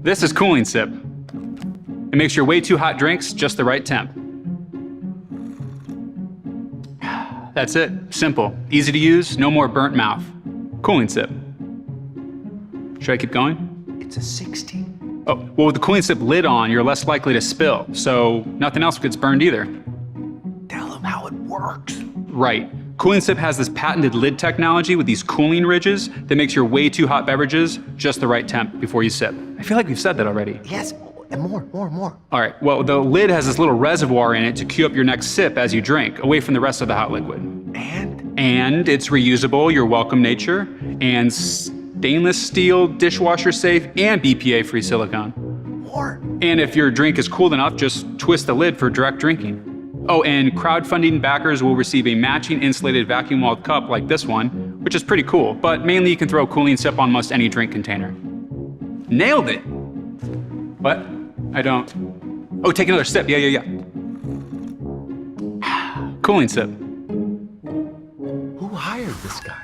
This is Cooling Sip. It makes your way too hot drinks just the right temp. That's it. Simple. Easy to use, no more burnt mouth. Cooling Sip. Should I keep going? It's a 60. Oh, well, with the Cooling Sip lid on, you're less likely to spill, so nothing else gets burned either. Tell them how it works. Right. Cooling Sip has this patented lid technology with these cooling ridges that makes your way too hot beverages just the right temp before you sip. I feel like we've said that already. Yes, and more. All right, well, the lid has this little reservoir in it to cue up your next sip as you drink, away from the rest of the hot liquid. And it's reusable, your welcome nature, and stainless steel, dishwasher safe, and BPA-free silicone. More. And if your drink is cold enough, just twist the lid for direct drinking. Oh, and crowdfunding backers will receive a matching insulated vacuum-walled cup like this one, which is pretty cool, but mainly you can throw Cooling Sip on most any drink container. Nailed it! What? I don't. Oh, take another sip. Yeah. Cooling Sip. Who hired this guy?